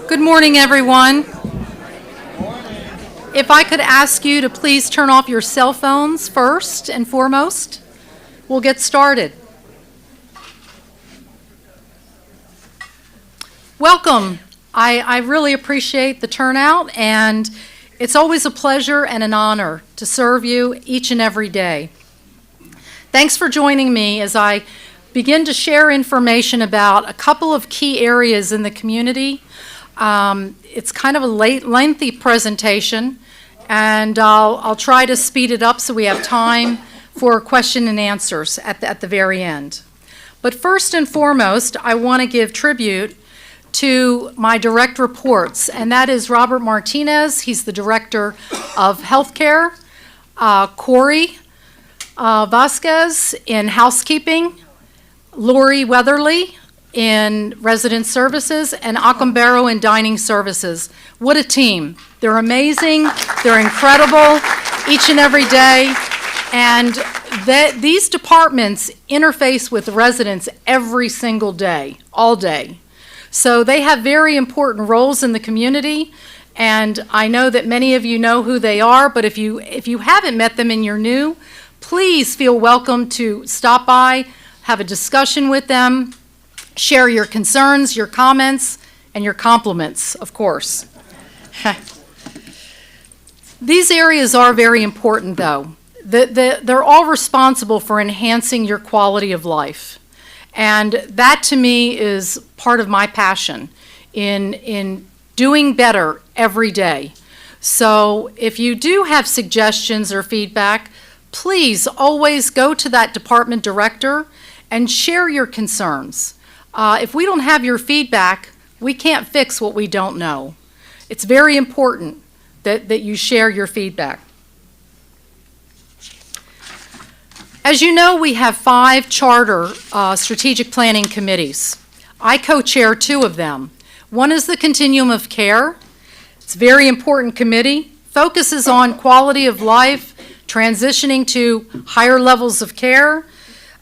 Good morning, everyone. If I could ask you to please turn off your cell phones first and foremost, we'll get started. Welcome. I really appreciate the turnout, and it's always a pleasure and an honor to serve you each and every day. Thanks for joining me as I begin to share information about a couple of key areas in the community. It's kind of a lengthy presentation, and I'll try to speed it up so we have time for question and answers at the very end. But first and foremost, I want to give tribute to my direct reports, and that is Robert Martinez. He's the Director of Healthcare, Corey Vasquez in Housekeeping, Lori Weatherly in Resident Services, and Acambaro in Dining Services. What a team. They're amazing. They're incredible each and every day. And these departments interface with residents every single day, all day. So they have very important roles in the community, and I know that many of you know who they are, but if you haven't met them and you're new, please feel welcome to stop by, have a discussion with them, share your concerns, your comments, and your compliments, of course. These areas are very important, though. They're all responsible for enhancing your quality of life. And that, to me, is part of my passion in doing better every day. So if you do have suggestions or feedback, please always go to that department director and share your concerns. If we don't have your feedback, we can't fix what we don't know. It's very important that you share your feedback. As you know, we have 5 charter strategic planning committees. I co-chair 2 of them. One is the Continuum of Care. It's a very important committee, focuses on quality of life, transitioning to higher levels of care,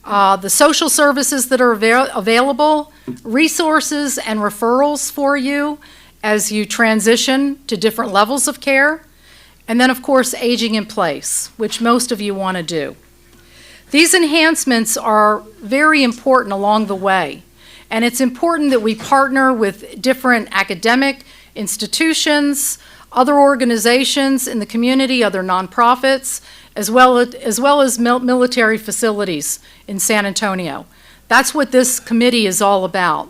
the social services that are available, resources and referrals for you as you transition to different levels of care, and then, of course, aging in place, which most of you want to do. These enhancements are very important along the way, and it's important that we partner with different academic institutions, other organizations in the community, other nonprofits, as well as military facilities in San Antonio. That's what this committee is all about.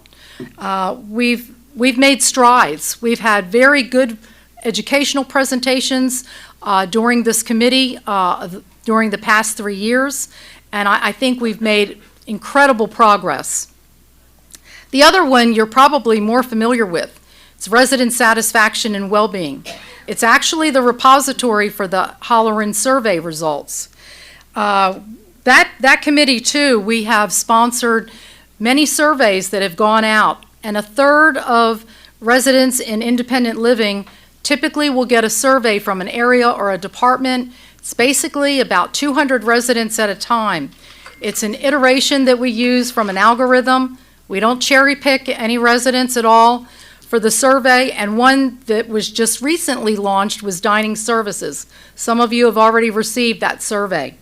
We've made strides. We've had very good educational presentations during this committee during the past 3 years, and I think we've made incredible progress. The other one you're probably more familiar with. It's resident satisfaction and well-being. It's actually the repository for the Holleran survey results. That committee, too, we have sponsored many surveys that have gone out, and 1/3 of residents in independent living typically will get a survey from an area or a department. It's basically about 200 residents at a time. It's an iteration that we use from an algorithm. We don't cherry pick any residents at all for the survey, and one that was just recently launched was Dining Services. Some of you have already received that survey.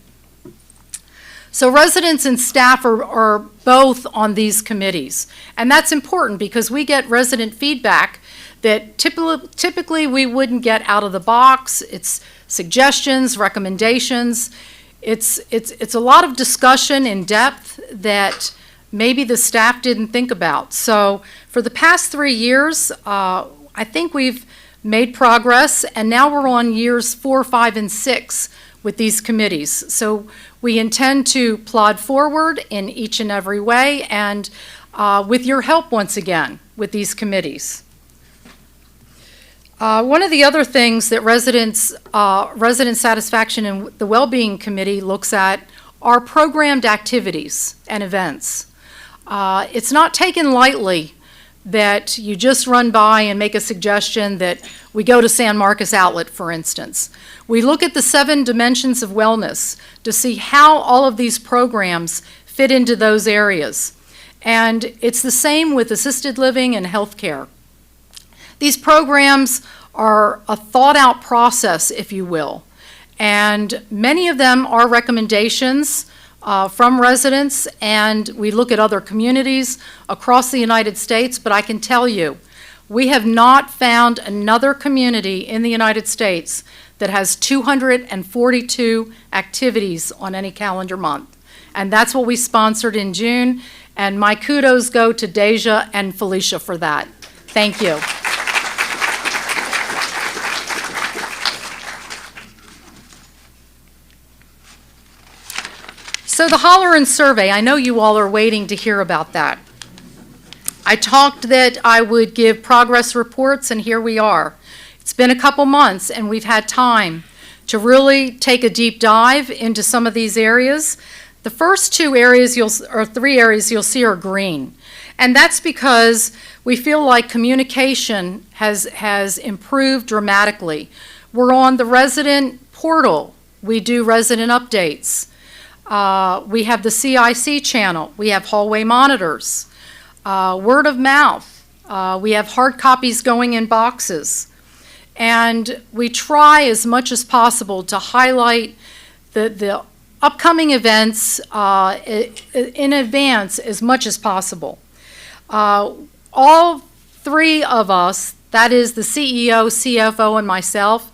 So residents and staff are both on these committees, and that's important because we get resident feedback that typically we wouldn't get out of the box. It's suggestions, recommendations. It's a lot of discussion in depth that maybe the staff didn't think about. So for the past 3 years, I think we've made progress, and now we're on years 4, 5, and 6 with these committees. So we intend to plod forward in each and every way, and with your help once again with these committees. One of the other things that resident satisfaction and the Wellbeing Committee looks at are programmed activities and events. It's not taken lightly that you just run by and make a suggestion that we go to San Marcos Outlet, for instance. We look at the 7 dimensions of wellness to see how all of these programs fit into those areas. And it's the same with assisted living and healthcare. These programs are a thought-out process, if you will, and many of them are recommendations from residents, and we look at other communities across the United States, but I can tell you, we have not found another community in the United States that has 242 activities on any calendar month. And that's what we sponsored in June, and my kudos go to Deja and Felicia for that. Thank you. So the Holleran survey, I know you all are waiting to hear about that. I talked that I would give progress reports, and here we are. It's been a couple months, and we've had time to really take a deep dive into some of these areas. The first two areas, or three areas you'll see are green. And that's because we feel like communication has improved dramatically. We're on the resident portal. We do resident updates. We have the CIC channel. We have hallway monitors. Word of mouth. We have hard copies going in boxes. And we try as much as possible to highlight the upcoming events in advance as much as possible. All three of us, that is the CEO, CFO, and myself,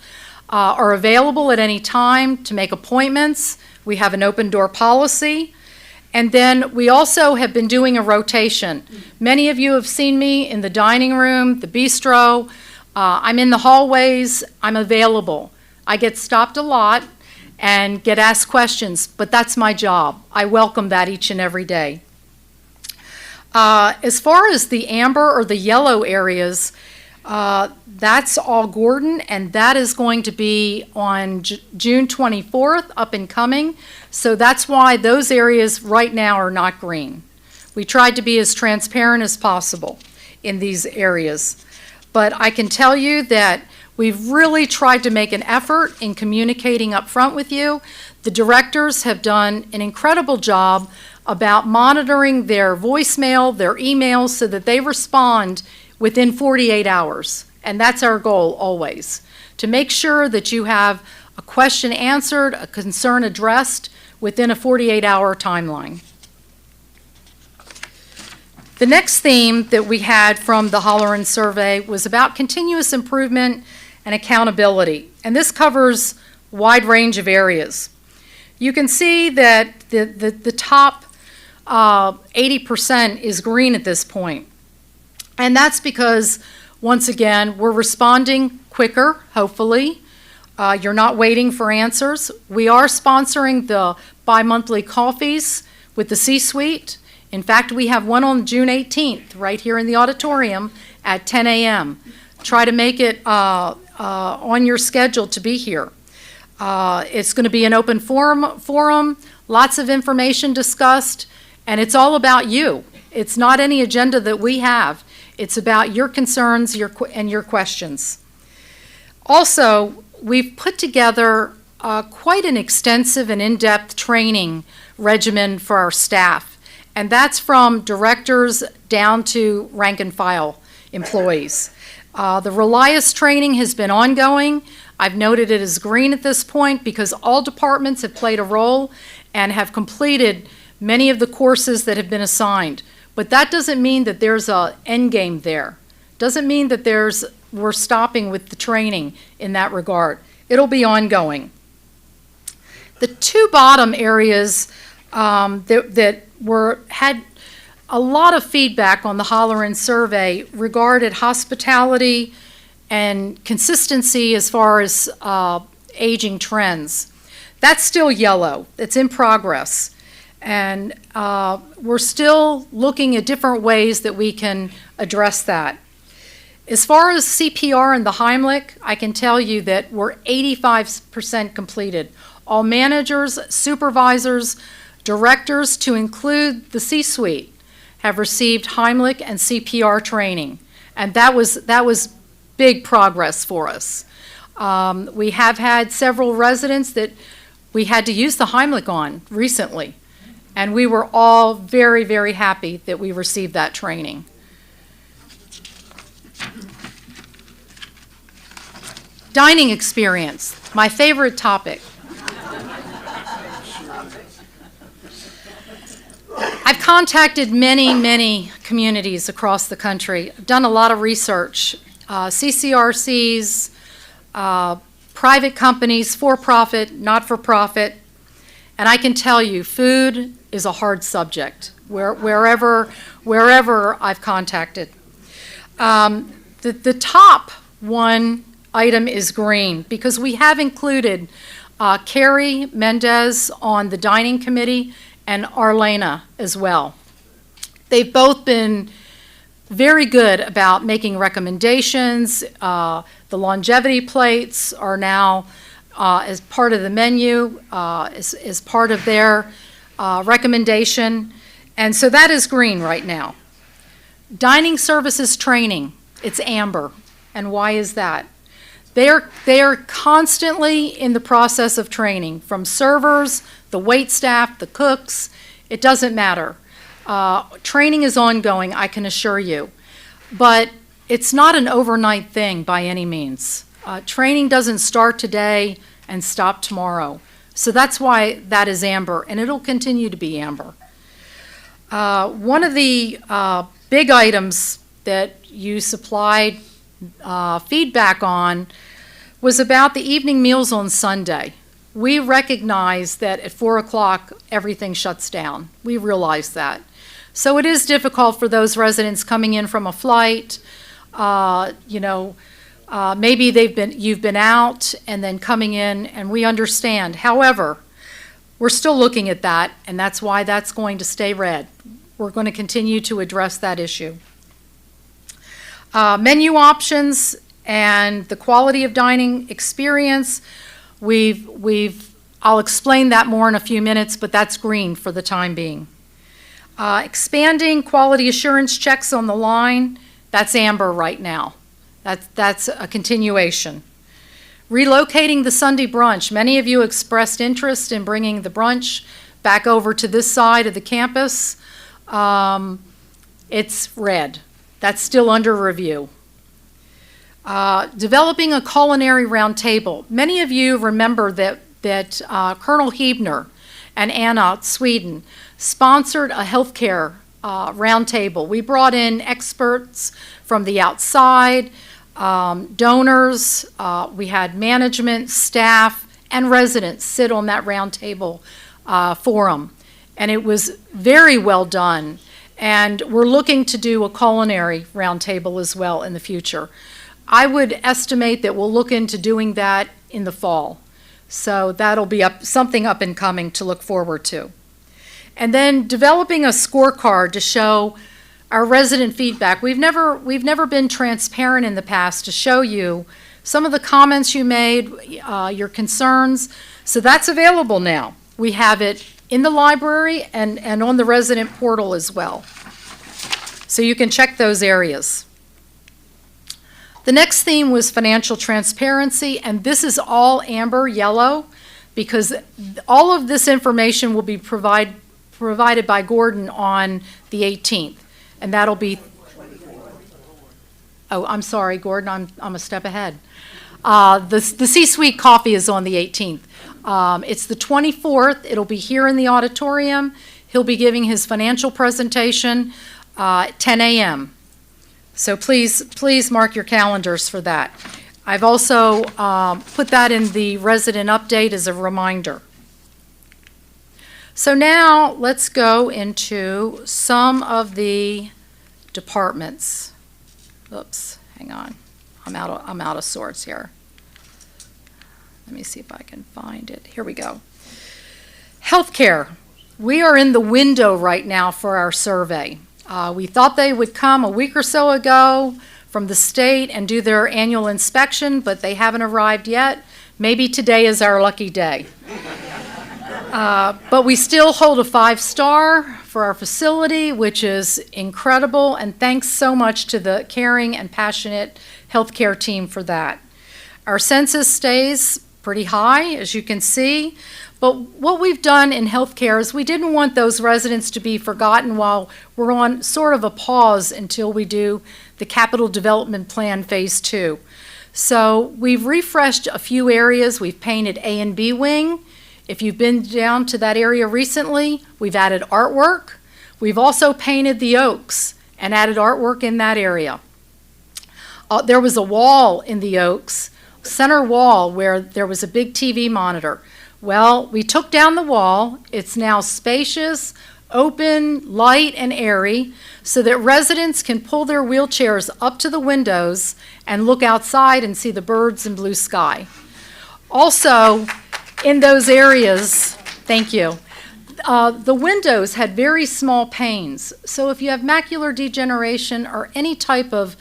are available at any time to make appointments. We have an open door policy. And then we also have been doing a rotation. Many of you have seen me in the dining room, the bistro. I'm in the hallways. I'm available. I get stopped a lot and get asked questions, but that's my job. I welcome that each and every day. As far as the amber or the yellow areas, that's all Gordon, and that is going to be on June 24th, up and coming. So that's why those areas right now are not green. We tried to be as transparent as possible in these areas. But I can tell you that we've really tried to make an effort in communicating up front with you. The directors have done an incredible job about monitoring their voicemail, their emails, so that they respond within 48 hours. And that's our goal always, to make sure that you have a question answered, a concern addressed within a 48-hour timeline. The next theme that we had from the Holleran survey was about continuous improvement and accountability. And this covers a wide range of areas. You can see that the top 80% is green at this point. And that's because, once again, we're responding quicker, hopefully. You're not waiting for answers. We are sponsoring the bi-monthly coffees with the C-suite. In fact, we have one on June 18th, right here in the auditorium at 10 a.m. Try to make it on your schedule to be here. It's going to be an open forum, lots of information discussed, and it's all about you. It's not any agenda that we have. It's about your concerns and your questions. Also, we've put together quite an extensive and in-depth training regimen for our staff. And that's from directors down to rank and file employees. The Relias training has been ongoing. I've noted it as green at this point because all departments have played a role and have completed many of the courses that have been assigned. But that doesn't mean that there's an end game there. Doesn't mean that we're stopping with the training in that regard. It'll be ongoing. The two bottom areas that had a lot of feedback on the Holleran survey regarded hospitality and consistency as far as aging trends. That's still yellow. It's in progress. And we're still looking at different ways that we can address that. As far as CPR and the Heimlich, I can tell you that we're 85% completed. All managers, supervisors, directors, to include the C-suite, have received Heimlich and CPR training, and that was big progress for us. We have had several residents that we had to use the Heimlich on recently, and we were all very, very happy that we received that training. Dining experience, my favorite topic. I've contacted many communities across the country. I've done a lot of research. CCRCs, private companies, for-profit, not-for-profit, and I can tell you, food is a hard subject wherever I've contacted. The top one item is green, because we have included Carrie Mendez on the dining committee and Arlena as well. They've both been very good about making recommendations. The longevity plates are now as part of the menu, as part of their recommendation. And so that is green right now. Dining services training, it's amber. And why is that? They are constantly in the process of training, from servers, the wait staff, the cooks, it doesn't matter. Training is ongoing, I can assure you. But it's not an overnight thing by any means. Training doesn't start today and stop tomorrow. So that's why that is amber, and it'll continue to be amber. One of the big items that you supplied feedback on was about the evening meals on Sunday. We recognize that at 4 o'clock everything shuts down. We realize that. So it is difficult for those residents coming in from a flight, maybe you've been out and then coming in, and we understand. However, we're still looking at that, and that's why that's going to stay red. We're going to continue to address that issue. Menu options and the quality of dining experience, I'll explain that more in a few minutes, but that's green for the time being. Expanding quality assurance checks on the line, that's amber right now. That's a continuation. Relocating the Sunday brunch. Many of you expressed interest in bringing the brunch back over to this side of the campus. It's red. That's still under review. Developing a culinary roundtable. Many of you remember that Colonel Hebner and Anna Sweden sponsored a healthcare roundtable. We brought in experts from the outside, donors, we had management, staff, and residents sit on that roundtable forum. And it was very well done. And we're looking to do a culinary roundtable as well in the future. I would estimate that we'll look into doing that in the fall. So that'll be something up and coming to look forward to. And then developing a scorecard to show our resident feedback. We've never been transparent in the past to show you some of the comments you made, your concerns. So that's available now. We have it in the library and on the resident portal as well. So you can check those areas. The next theme was financial transparency, and this is all amber yellow because all of this information will be provided by Gordon on the 18th, and that'll be, oh, I'm sorry, Gordon, I'm a step ahead. The C-suite coffee is on the 18th. It's the 24th. It'll be here in the auditorium. He'll be giving his financial presentation at 10 a.m. So please mark your calendars for that. I've also put that in the resident update as a reminder. So now let's go into some of the departments. Oops, hang on. I'm out of sorts here. Let me see if I can find it. Here we go. Healthcare. We are in the window right now for our survey. We thought they would come a week or so ago from the state and do their annual inspection, but they haven't arrived yet. Maybe today is our lucky day. But we still hold a 5-star for our facility, which is incredible, and thanks so much to the caring and passionate healthcare team for that. Our census stays pretty high, as you can see, but what we've done in healthcare is we didn't want those residents to be forgotten while we're on sort of a pause until we do the capital development plan phase 2. So we've refreshed a few areas. We've painted A and B wing. If you've been down to that area recently, we've added artwork. We've also painted the Oaks and added artwork in that area. There was a wall in the Oaks, center wall, where there was a big TV monitor. Well, we took down the wall. It's now spacious, open, light, and airy, so that residents can pull their wheelchairs up to the windows and look outside and see the birds and blue sky. Also, in those areas, thank you, the windows had very small panes. So if you have macular degeneration or any type of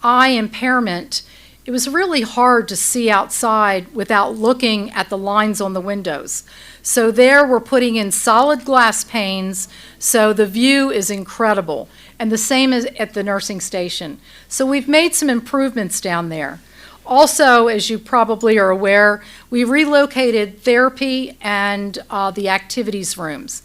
eye impairment, it was really hard to see outside without looking at the lines on the windows. So there we're putting in solid glass panes, so the view is incredible. And the same as at the nursing station. So we've made some improvements down there. Also, as you probably are aware, we relocated therapy and the activities rooms.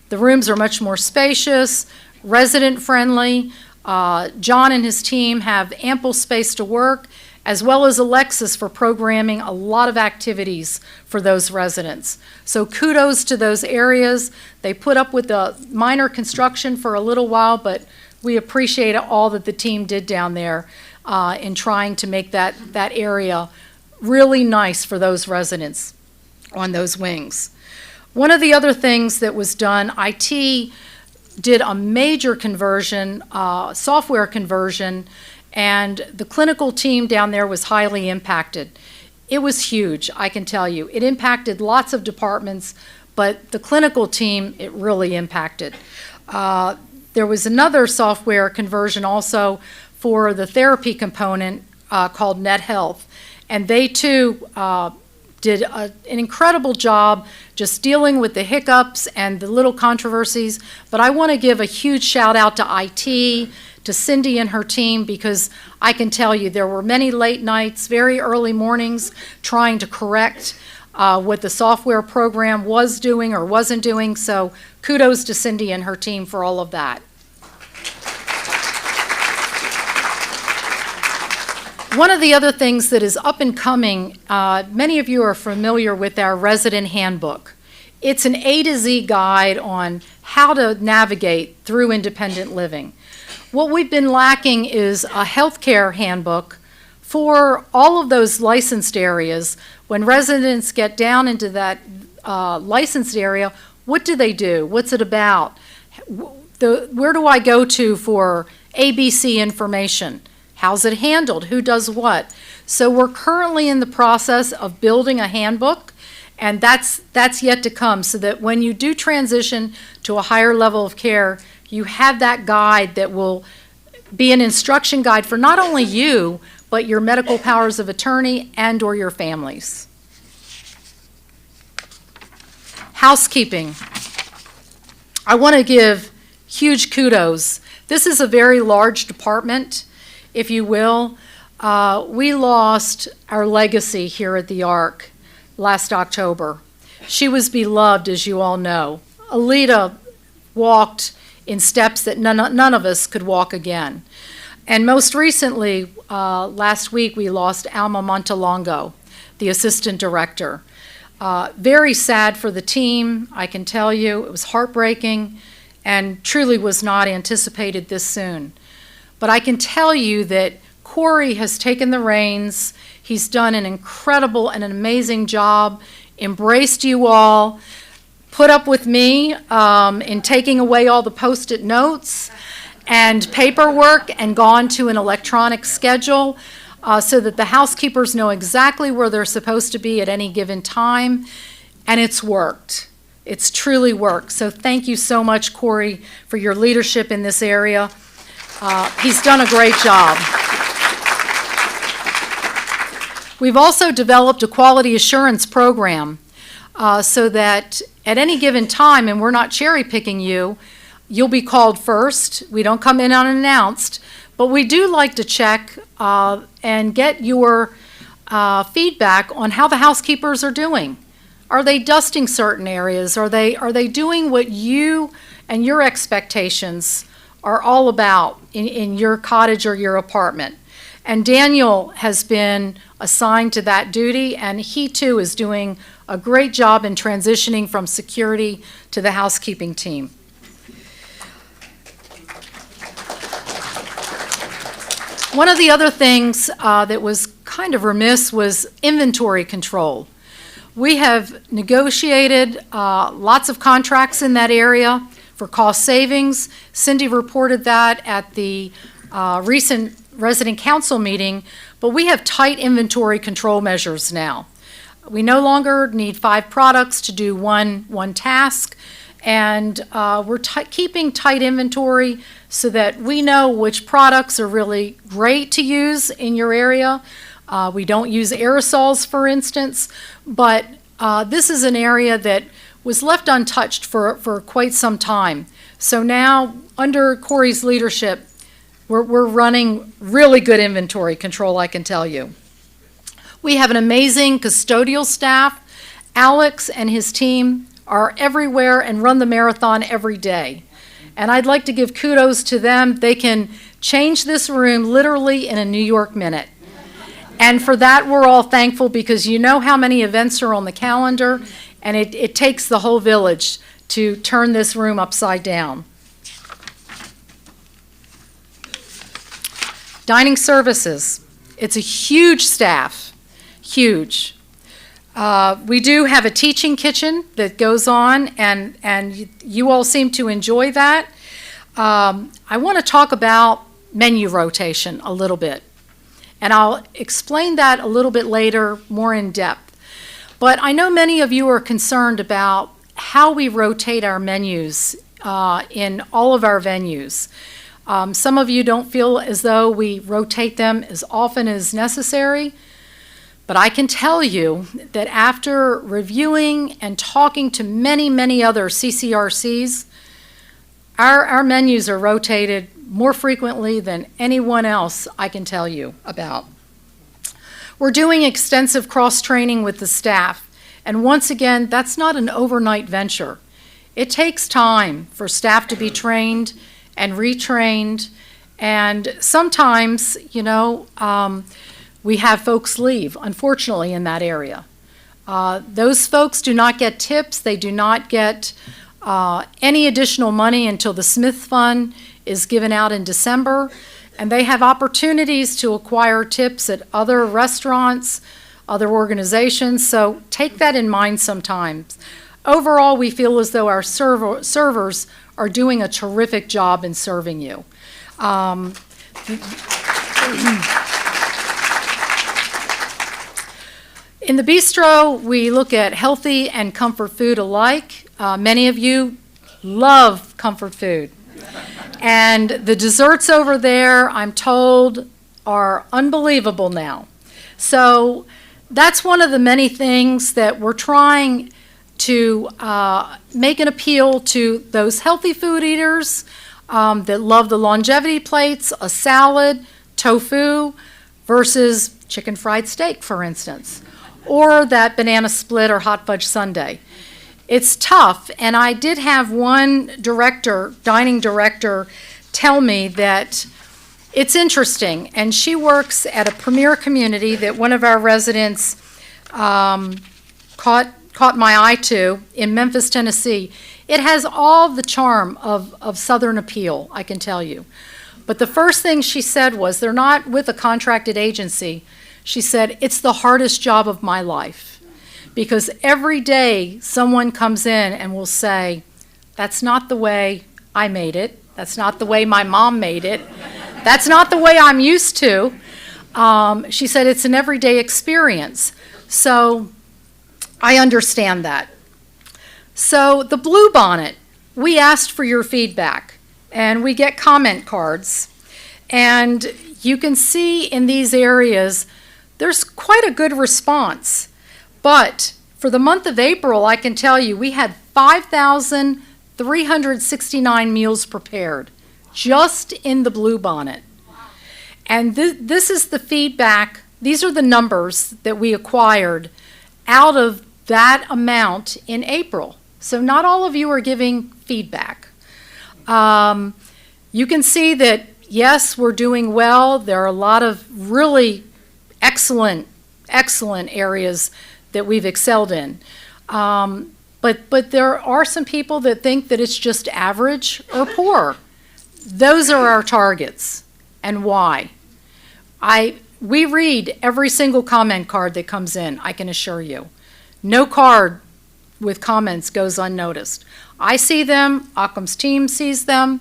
The rooms are much more spacious, resident-friendly. John and his team have ample space to work, as well as Alexis for programming a lot of activities for those residents. So kudos to those areas. They put up with the minor construction for a little while, but we appreciate all that the team did down there in trying to make that area really nice for those residents on those wings. One of the other things that was done, IT did a major conversion, software conversion, and the clinical team down there was highly impacted. It was huge, I can tell you. It impacted lots of departments, but the clinical team, it really impacted. There was another software conversion also for the therapy component called NetHealth, and they too did an incredible job just dealing with the hiccups and the little controversies. But I want to give a huge shout out to IT, to Cindy and her team, because I can tell you there were many late nights, very early mornings, trying to correct what the software program was doing or wasn't doing. So kudos to Cindy and her team for all of that. One of the other things that is up and coming, many of you are familiar with our resident handbook. It's an A to Z guide on how to navigate through independent living. What we've been lacking is a healthcare handbook for all of those licensed areas. When residents get down into that licensed area, what do they do? What's it about? Where do I go to for ABC information? How's it handled? Who does what? So we're currently in the process of building a handbook, and that's yet to come, so that when you do transition to a higher level of care, you have that guide that will be an instruction guide for not only you, but your medical powers of attorney and or your families. Housekeeping. I want to give huge kudos. This is a very large department, if you will. We lost our legacy here at the Ark last October. She was beloved, as you all know. Alita walked in steps that none of us could walk again. And most recently, last week, we lost Alma Montalongo, the assistant director. Very sad for the team, I can tell you. It was heartbreaking and truly was not anticipated this soon. But I can tell you that Corey has taken the reins. He's done an incredible and an amazing job, embraced you all, put up with me in taking away all the Post-it notes and paperwork and gone to an electronic schedule so that the housekeepers know exactly where they're supposed to be at any given time. And it's worked. It's truly worked. So thank you so much, Corey, for your leadership in this area. He's done a great job. We've also developed a quality assurance program so that at any given time, and we're not cherry picking you, you'll be called first. We don't come in unannounced, but we do like to check and get your feedback on how the housekeepers are doing. Are they dusting certain areas? Are they doing what you and your expectations are all about in your cottage or your apartment? And Daniel has been assigned to that duty, and he too is doing a great job in transitioning from security to the housekeeping team. One of the other things that was kind of remiss was inventory control. We have negotiated lots of contracts in that area for cost savings. Cindy reported that at the recent resident council meeting, but we have tight inventory control measures now. We no longer need 5 products to do one task, and we're keeping tight inventory so that we know which products are really great to use in your area. We don't use aerosols, for instance, but this is an area that was left untouched for quite some time. So now, under Corey's leadership, we're running really good inventory control, I can tell you. We have an amazing custodial staff. Alex and his team are everywhere and run the marathon every day. And I'd like to give kudos to them. They can change this room literally in a New York minute. And for that, we're all thankful, because you know how many events are on the calendar, and it takes the whole village to turn this room upside down. Dining services. It's a huge staff, huge. We do have a teaching kitchen that goes on, and you all seem to enjoy that. I want to talk about menu rotation a little bit, and I'll explain that a little bit later, more in depth. But I know many of you are concerned about how we rotate our menus in all of our venues. Some of you don't feel as though we rotate them as often as necessary. But I can tell you that after reviewing and talking to many, many other CCRCs, our menus are rotated more frequently than anyone else I can tell you about. We're doing extensive cross-training with the staff, and once again, that's not an overnight venture. It takes time for staff to be trained and retrained, and sometimes, we have folks leave, unfortunately, in that area. Those folks do not get tips. They do not get any additional money until the Smith Fund is given out in December, and they have opportunities to acquire tips at other restaurants, other organizations, so take that in mind sometimes. Overall, we feel as though our servers are doing a terrific job in serving you. In the bistro, we look at healthy and comfort food alike. Many of you love comfort food. And the desserts over there, I'm told, are unbelievable now. So that's one of the many things that we're trying to make an appeal to those healthy food eaters that love the longevity plates, a salad, tofu, versus chicken fried steak, for instance, or that banana split or hot fudge sundae. It's tough, and I did have one dining director, tell me that it's interesting, and she works at a premier community that one of our residents caught my eye to in Memphis, Tennessee. It has all the charm of Southern appeal, I can tell you. But the first thing she said was, they're not with a contracted agency. She said, it's the hardest job of my life, because every day someone comes in and will say, that's not the way I made it. That's not the way my mom made it. That's not the way I'm used to. She said it's an everyday experience. So I understand that. So the Bluebonnet, we asked for your feedback, and we get comment cards. And you can see in these areas, there's quite a good response. But for the month of April, I can tell you, we had 5,369 meals prepared just in the Bluebonnet. And this is the feedback. These are the numbers that we acquired out of that amount in April. So not all of you are giving feedback. You can see that, Yes, we're doing well. There are a lot of really excellent areas that we've excelled in. But there are some people that think that it's just average or poor. Those are our targets. And why? We read every single comment card that comes in, I can assure you. No card with comments goes unnoticed. I see them, Occam's team sees them,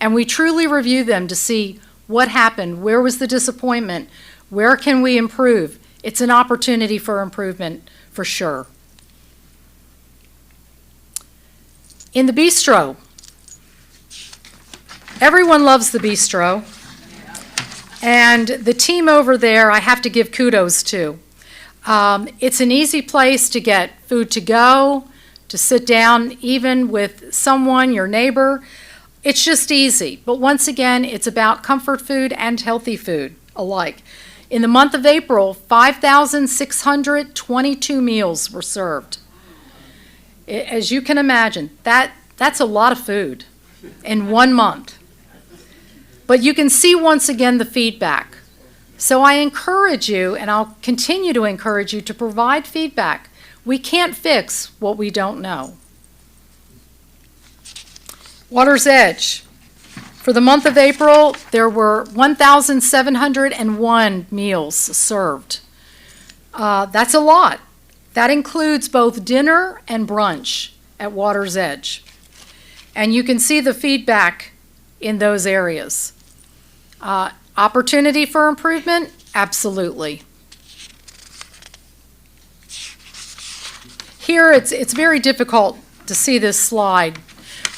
and we truly review them to see what happened, where was the disappointment, where can we improve. It's an opportunity for improvement for sure. In the bistro, everyone loves the bistro, and the team over there I have to give kudos to. It's an easy place to get food to go, to sit down even with someone, your neighbor. It's just easy. But once again, it's about comfort food and healthy food alike. In the month of April, 5,622 meals were served. As you can imagine, that's a lot of food in 1 month. But you can see once again the feedback. So I encourage you, and I'll continue to encourage you, to provide feedback. We can't fix what we don't know. Water's Edge. For the month of April, there were 1,701 meals served. That's a lot. That includes both dinner and brunch at Water's Edge. And you can see the feedback in those areas. Opportunity for improvement? Absolutely. Here, it's very difficult to see this slide,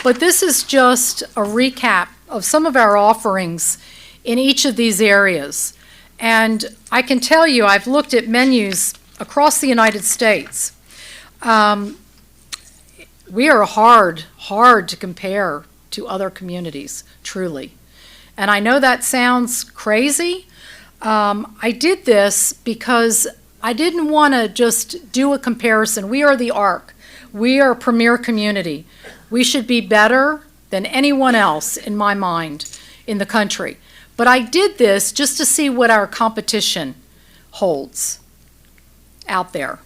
but this is just a recap of some of our offerings in each of these areas. And I can tell you, I've looked at menus across the United States. We are hard to compare to other communities, truly. And I know that sounds crazy. I did this because I didn't want to just do a comparison. We are the ARC. We are a premier community. We should be better than anyone else, in my mind, in the country. But I did this just to see what our competition holds out there.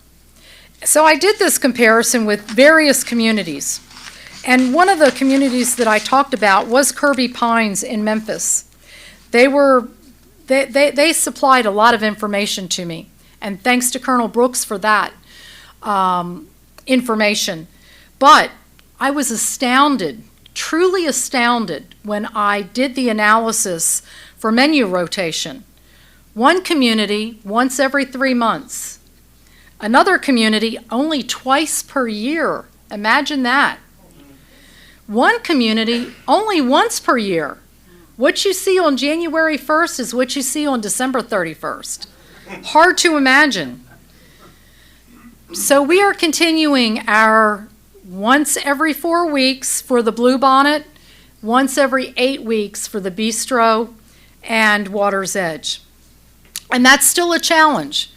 So I did this comparison with various communities. And one of the communities that I talked about was Kirby Pines in Memphis. They supplied a lot of information to me, and thanks to Colonel Brooks for that information. But I was astounded, truly astounded, when I did the analysis for menu rotation. One community, once every 3 months. Another community, only twice per year. Imagine that. One community, only once per year. What you see on January 1st is what you see on December 31st. Hard to imagine. So we are continuing our once every 4 weeks for the Bluebonnet, once every 8 weeks for the Bistro and Water's Edge. And that's still a challenge.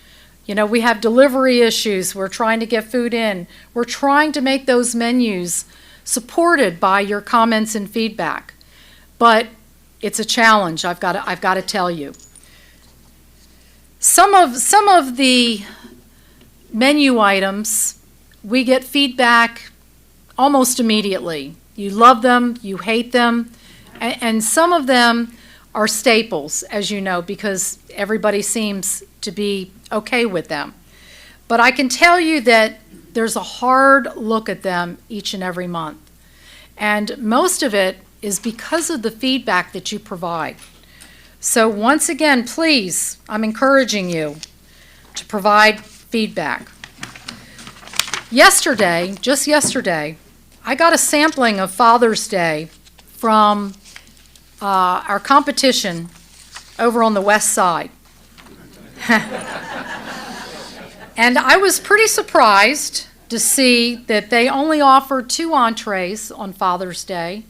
You know, we have delivery issues. We're trying to get food in. We're trying to make those menus supported by your comments and feedback. But it's a challenge, I've got to tell you. Some of the menu items, we get feedback almost immediately. You love them, you hate them, and some of them are staples, as you know, because everybody seems to be okay with them. But I can tell you that there's a hard look at them each and every month. And most of it is because of the feedback that you provide. So once again, please, I'm encouraging you to provide feedback. Yesterday, just yesterday, I got a sampling of Father's Day from our competition over on the west side. And I was pretty surprised to see that they only offered 2 entrees on Father's Day.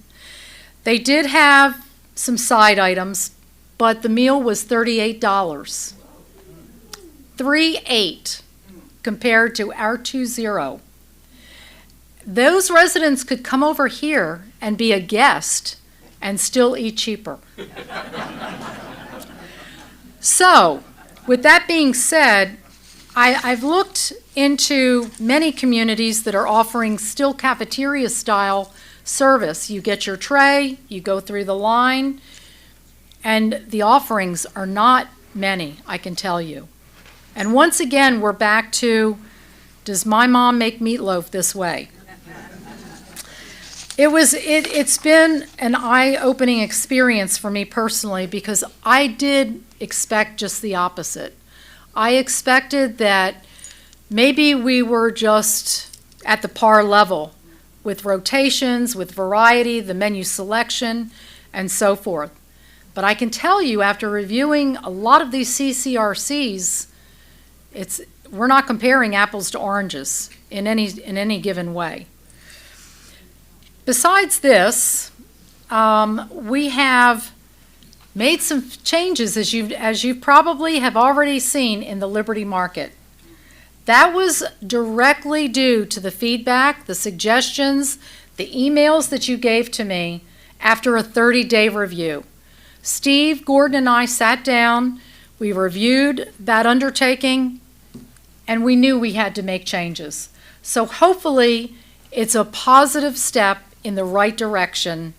They did have some side items, but the meal was $38. $38 compared to our $20. Those residents could come over here and be a guest and still eat cheaper. So, with that being said, I've looked into many communities that are offering still cafeteria-style service. You get your tray, you go through the line, and the offerings are not many, I can tell you. And once again, we're back to, does my mom make meatloaf this way? It's been an eye-opening experience for me personally, because I did expect just the opposite. I expected that maybe we were just at the par level with rotations, with variety, the menu selection, and so forth. But I can tell you, after reviewing a lot of these CCRCs, we're not comparing apples to oranges in any given way. Besides this, we have made some changes, as you probably have already seen, in the Liberty Market. That was directly due to the feedback, the suggestions, the emails that you gave to me after a 30-day review. Steve, Gordon, and I sat down, we reviewed that undertaking, and we knew we had to make changes. So hopefully it's a positive step in the right direction,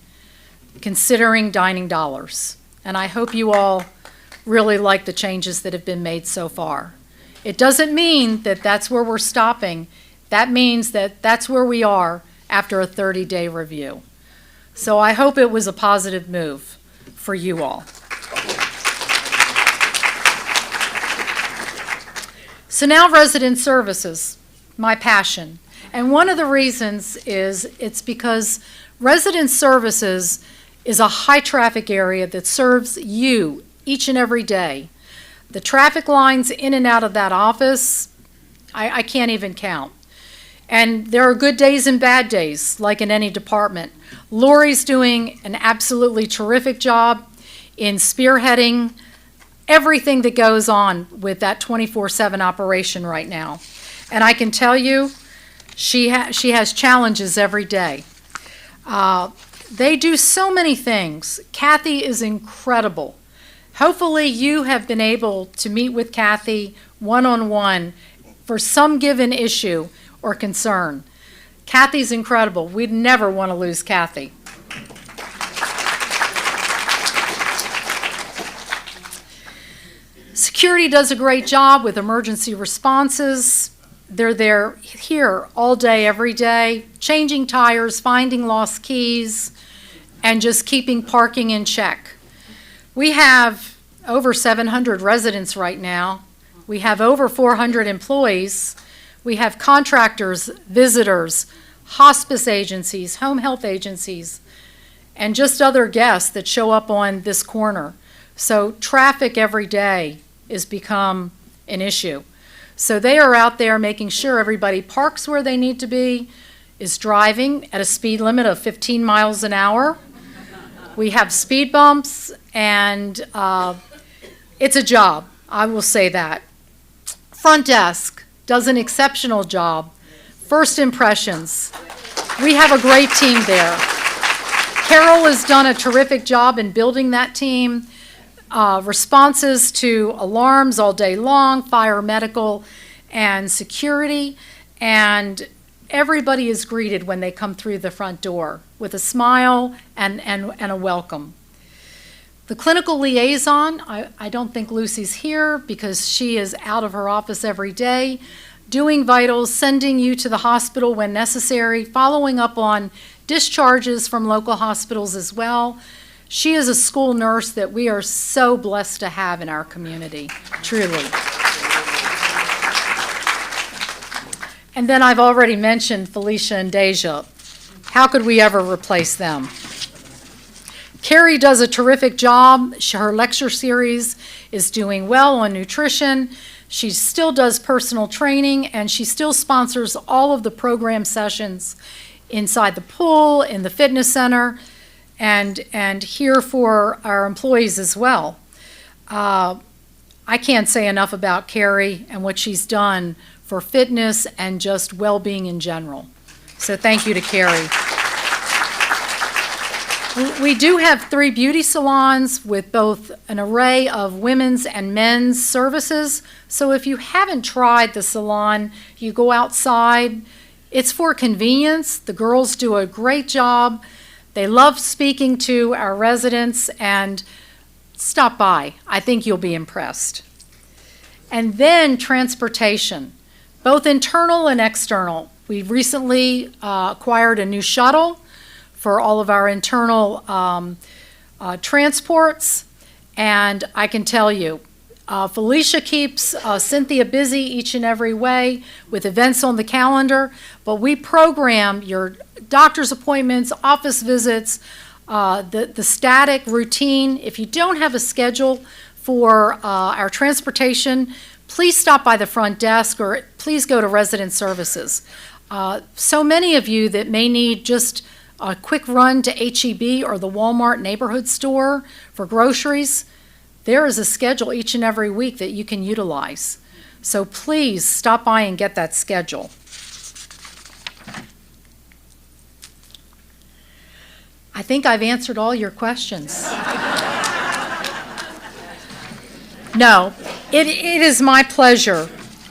considering dining dollars. And I hope you all really like the changes that have been made so far. It doesn't mean that that's where we're stopping. That means that that's where we are after a 30-day review. So I hope it was a positive move for you all. So now resident services, my passion. And one of the reasons is it's because resident services is a high traffic area that serves you each and every day. The traffic lines in and out of that office, I can't even count. And there are good days and bad days, like in any department. Lori's doing an absolutely terrific job in spearheading everything that goes on with that 24/7 operation right now. And I can tell you, she has challenges every day. They do so many things. Kathy is incredible. Hopefully you have been able to meet with Kathy one-on-one for some given issue or concern. Kathy's incredible. We'd never want to lose Kathy. Security does a great job with emergency responses. They're here all day, every day, changing tires, finding lost keys, and just keeping parking in check. We have over 700 residents right now. We have over 400 employees. We have contractors, visitors, hospice agencies, home health agencies, and just other guests that show up on this corner. So traffic every day has become an issue. So they are out there making sure everybody parks where they need to be, is driving at a speed limit of 15 miles an hour. We have speed bumps, and it's a job, I will say that. Front desk does an exceptional job. First impressions, we have a great team there. Carol has done a terrific job in building that team. Responses to alarms all day long, fire, medical, and security, and everybody is greeted when they come through the front door with a smile and a welcome. The clinical liaison, I don't think Lucy's here because she is out of her office every day, doing vitals, sending you to the hospital when necessary, following up on discharges from local hospitals as well. She is a school nurse that we are so blessed to have in our community, truly. And then I've already mentioned Felicia and Deja. How could we ever replace them? Carrie does a terrific job. Her lecture series is doing well on nutrition. She still does personal training, and she still sponsors all of the program sessions inside the pool, in the fitness center, and here for our employees as well. I can't say enough about Carrie and what she's done for fitness and just well-being in general. So thank you to Carrie. We do have 3 beauty salons with both an array of women's and men's services. So if you haven't tried the salon, you go outside. It's for convenience. The girls do a great job. They love speaking to our residents, and stop by. I think you'll be impressed. And then transportation, both internal and external. We recently acquired a new shuttle for all of our internal transports, and I can tell you, Felicia keeps Cynthia busy each and every way with events on the calendar, but we program your doctor's appointments, office visits, the static routine. If you don't have a schedule for our transportation, please stop by the front desk or please go to Resident Services. So many of you that may need just a quick run to H-E-B or the Walmart neighborhood store for groceries, there is a schedule each and every week that you can utilize. So please stop by and get that schedule. I think I've answered all your questions. No, it is my pleasure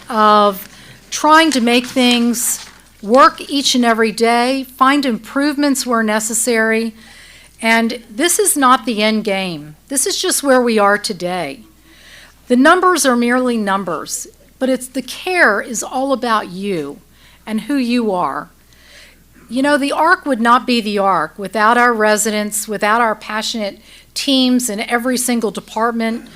of trying to make things work each and every day, find improvements where necessary, and this is not the end game. This is just where we are today. The numbers are merely numbers, but the care is all about you and who you are. You know, the ARC would not be the ARC without our residents, without our passionate teams in every single department.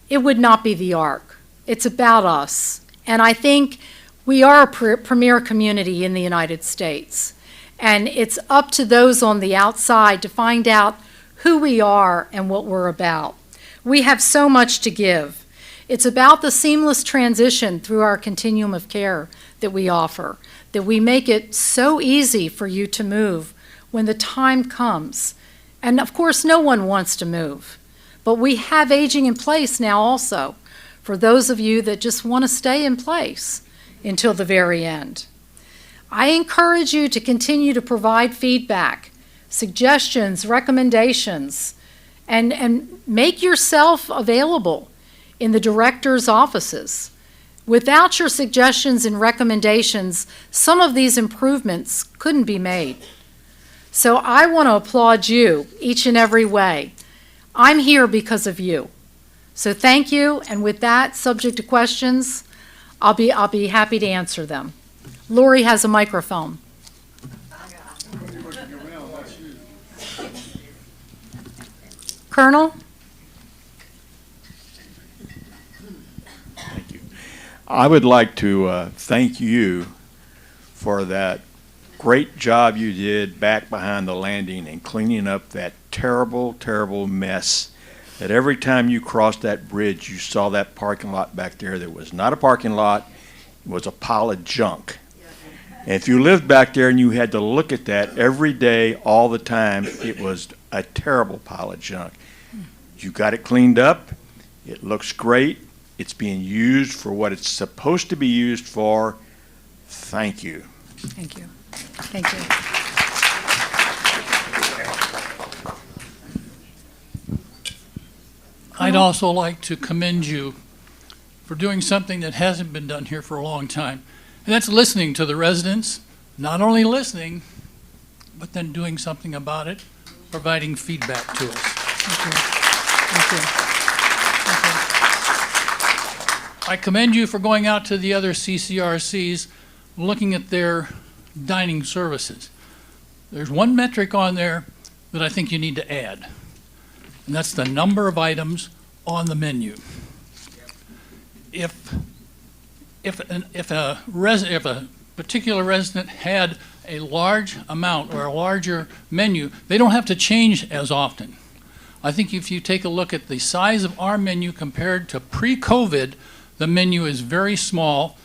It would not be the ARC. It's about us. And I think we are a premier community in the United States. And it's up to those on the outside to find out who we are and what we're about. We have so much to give. It's about the seamless transition through our continuum of care that we offer, that we make it so easy for you to move when the time comes. And of course, no one wants to move, but we have aging in place now also for those of you that just want to stay in place until the very end. I encourage you to continue to provide feedback, suggestions, recommendations, and make yourself available in the director's offices. Without your suggestions and recommendations, some of these improvements couldn't be made. So I want to applaud you each and every way. I'm here because of you. So thank you, and with that, subject to questions, I'll be happy to answer them. Lori has a microphone. Colonel? Thank you. I would like to thank you for that great job you did back behind the landing and cleaning up that terrible, terrible mess that every time you crossed that bridge, you saw that parking lot back there that was not a parking lot, it was a pile of junk. And if you lived back there and you had to look at that every day, all the time, it was a terrible pile of junk. You got it cleaned up. It looks great. It's being used for what it's supposed to be used for. Thank you. Thank you. Thank you. I'd also like to commend you for doing something that hasn't been done here for a long time, and that's listening to the residents, not only listening, but then doing something about it, providing feedback to us. Thank you. Thank you. I commend you for going out to the other CCRCs, looking at their dining services. There's one metric on there that I think you need to add, and that's the number of items on the menu. If a particular resident had a large amount or a larger menu, they don't have to change as often. I think if you take a look at the size of our menu compared to pre-COVID, the menu is very small,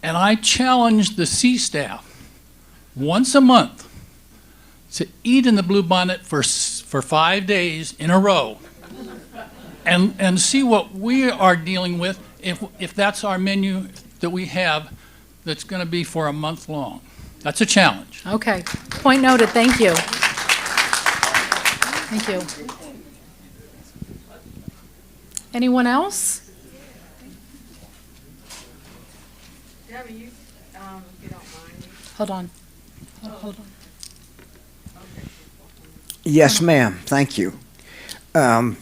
and I challenge the C staff once a month to eat in the Bluebonnet for 5 days in a row and see what we are dealing with if that's our menu that we have that's going to be for a month long. That's a challenge. Okay. Point noted. Thank you. Thank you. Anyone else? Debbie, if you don't mind. Hold on. Hold on. Yes, ma'am. Thank you. I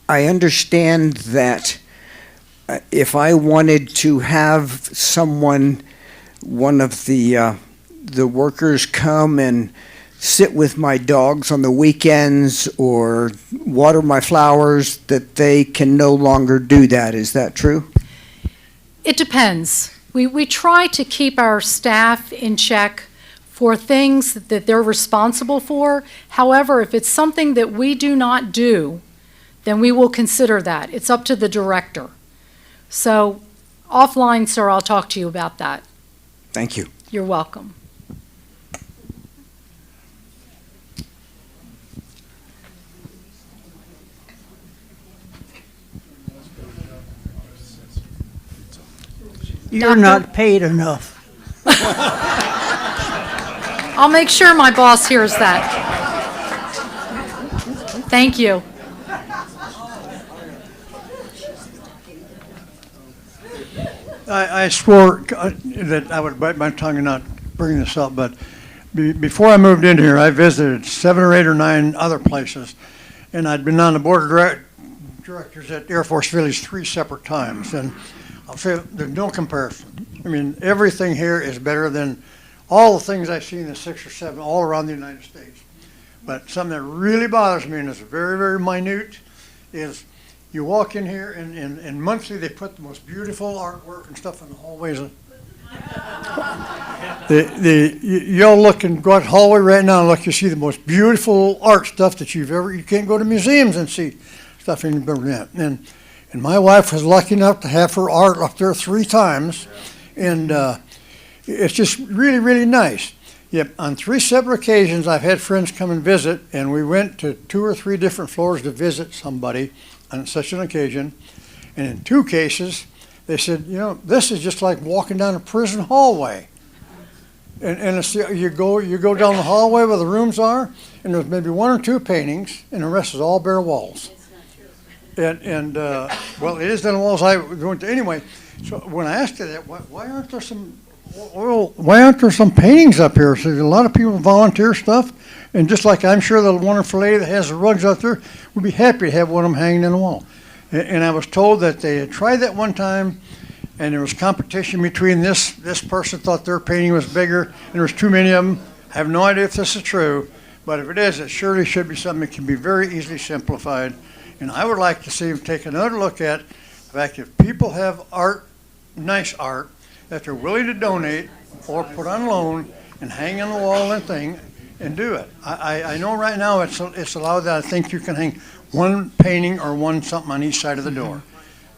understand that if I wanted to have someone, one of the workers come and sit with my dogs on the weekends or water my flowers, that they can no longer do that. Is that true? It depends. We try to keep our staff in check for things that they're responsible for. However, if it's something that we do not do, then we will consider that. It's up to the director. So offline, sir, I'll talk to you about that. Thank you. You're welcome. You're Doctor? not paid enough. I'll make sure my boss hears that. Thank you. I swore that I would bite my tongue and not bring this up, but before I moved in here, I visited 7 or 8 or 9 other places, and I'd been on the board of directors at Air Force Village 3 separate times, and I'll say there's no comparison. I mean, everything here is better than all the things I've seen in the 6 or 7 all around the United States. But something that really bothers me, and is very, very minute, is you walk in here and monthly they put the most beautiful artwork and stuff in the hallways. You'll look and go out the hallway right now and look, you see the most beautiful art stuff that you can't go to museums and see stuff in Berlin. And my wife was lucky enough to have her art up there 3 times, and it's just really, really nice. Yep, on 3 separate occasions, I've had friends come and visit, and we went to 2 or 3 different floors to visit somebody on such an occasion. And in 2 cases, they said, you know, this is just like walking down a prison hallway. And it's, you go down the hallway where the rooms are, and there's maybe 1 or 2 paintings, and the rest is all bare walls. And well, it is the walls I went to anyway. So when I asked her that, why aren't there some? Well, why aren't there some paintings up here? So a lot of people volunteer stuff, and just like I'm sure the wonderful lady that has the rugs out there would be happy to have one of them hanging in the wall. And I was told that they had tried that one time, and there was competition between this person thought their painting was bigger, and there was too many of them. I have no idea if this is true, but if it is, it surely should be something that can be very easily simplified. And I would like to see them take another look at the fact if people have art, nice art, that they're willing to donate or put on loan and hang on the wall and thing and do it. I know right now it's allowed that I think you can hang 1 painting or 1 something on each side of the door.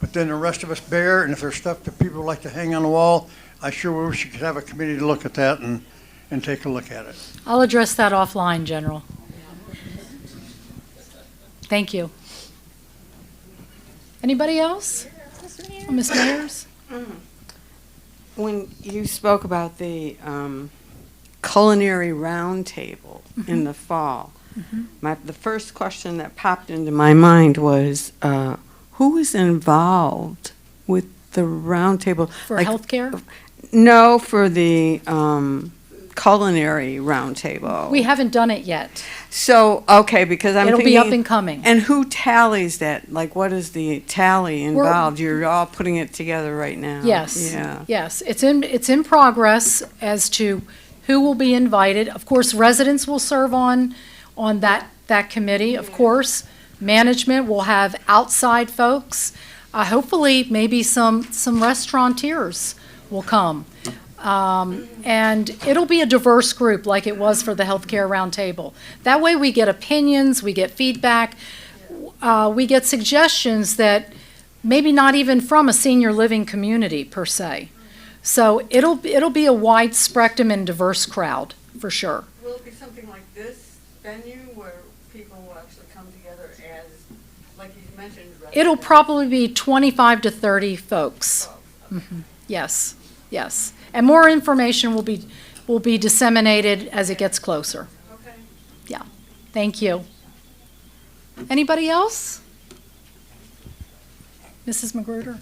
But then the rest of us bare, and if there's stuff that people like to hang on the wall, I sure wish you could have a committee to look at that and take a look at it. I'll address that offline, General. Thank you. Anybody else? Ms. Mayers? When you spoke about the culinary roundtable in the fall, the first question that popped into my mind was, who is involved with the roundtable? For healthcare? No, for the culinary roundtable. We haven't done it yet. So, okay, because I'm It'll thinking... be up and coming. And who tallies that? Like, what is the tally involved? You're all putting it together right now. Yes. Yeah. Yes, it's in progress as to who will be invited. Of course, residents will serve on that committee, of course. Management will have outside folks. Hopefully, maybe some restaurateurs will come. And it'll be a diverse group like it was for the Healthcare Roundtable. That way we get opinions, we get feedback, we get suggestions that maybe not even from a senior living community per se. So it'll be a wide spectrum and diverse crowd, for sure. Will it be something like this venue where people will actually come together as, like you mentioned? It'll probably be 25 to 30 folks. Yes, yes. And more information will be disseminated as it gets closer. Okay. Yeah. Thank you. Anybody else? Mrs. Magruder?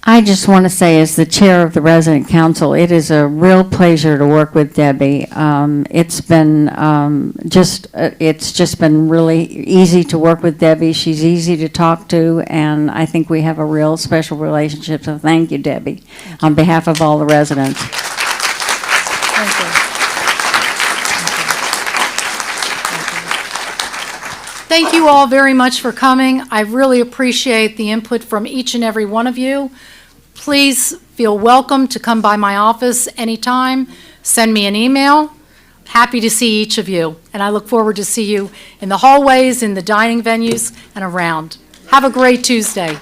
I just want to say, as the chair of the resident council, it is a real pleasure to work with Debbie. It's just been really easy to work with Debbie. She's easy to talk to, and I think we have a real special relationship. So thank you, Debbie, on behalf of all the residents. Thank you. Thank you all very much for coming. I really appreciate the input from each and every one of you. Please feel welcome to come by my office anytime. Send me an email. Happy to see each of you, and I look forward to see you in the hallways, in the dining venues, and around. Have a great Tuesday.